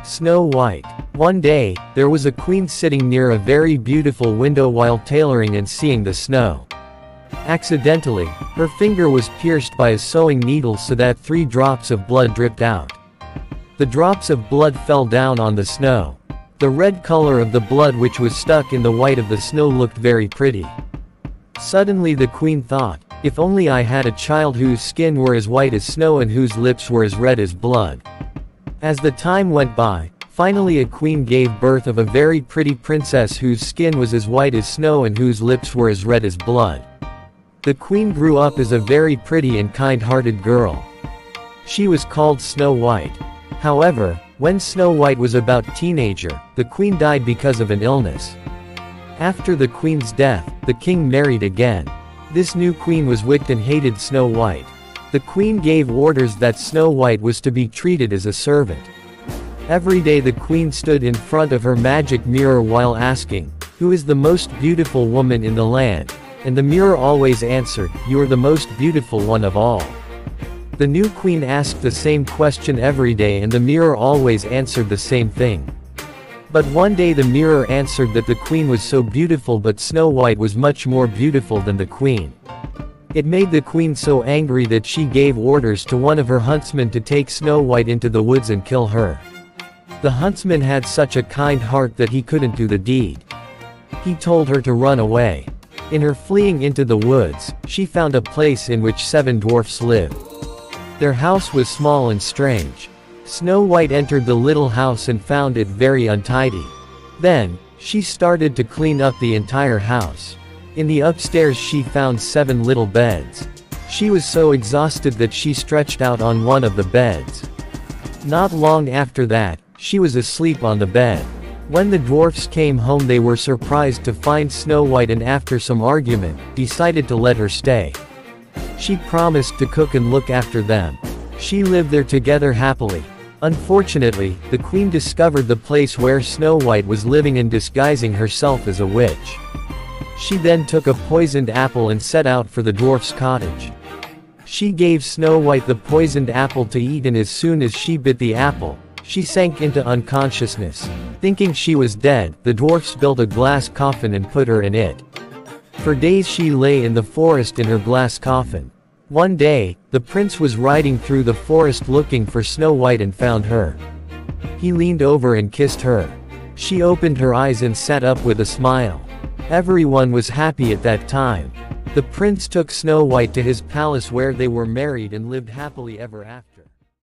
Snow White. One day, there was a queen sitting near a very beautiful window while tailoring and seeing the snow. Accidentally, her finger was pierced by a sewing needle so that 3 drops of blood dripped out. The drops of blood fell down on the snow. The red color of the blood which was stuck in the white of the snow looked very pretty. Suddenly the queen thought, if only I had a child whose skin were as white as snow and whose lips were as red as blood. As the time went by, finally a queen gave birth of a very pretty princess whose skin was as white as snow and whose lips were as red as blood. The queen grew up as a very pretty and kind-hearted girl. She was called Snow White. However, when Snow White was about teenager, the queen died because of an illness. After the queen's death, the king married again. This new queen was wicked and hated Snow White. The queen gave orders that Snow White was to be treated as a servant. Every day the queen stood in front of her magic mirror while asking, "Who is the most beautiful woman in the land?" And the mirror always answered, "You are the most beautiful one of all." The new queen asked the same question every day and the mirror always answered the same thing. But one day the mirror answered that the queen was so beautiful but Snow White was much more beautiful than the queen. It made the queen so angry that she gave orders to one of her huntsmen to take Snow White into the woods and kill her. The huntsman had such a kind heart that he couldn't do the deed. He told her to run away. In her fleeing into the woods, she found a place in which 7 dwarfs lived. Their house was small and strange. Snow White entered the little house and found it very untidy. Then, she started to clean up the entire house. In the upstairs she found 7 little beds. She was so exhausted that she stretched out on one of the beds. Not long after that, she was asleep on the bed. When the dwarfs came home they were surprised to find Snow White and after some argument, decided to let her stay. She promised to cook and look after them. She lived there together happily. Unfortunately, the queen discovered the place where Snow White was living and disguising herself as a witch. She then took a poisoned apple and set out for the dwarf's cottage. She gave Snow White the poisoned apple to eat and as soon as she bit the apple, she sank into unconsciousness. Thinking she was dead, the dwarfs built a glass coffin and put her in it. For days she lay in the forest in her glass coffin. One day, the prince was riding through the forest looking for Snow White and found her. He leaned over and kissed her. She opened her eyes and sat up with a smile. Everyone was happy at that time. The prince took Snow White to his palace where they were married and lived happily ever after.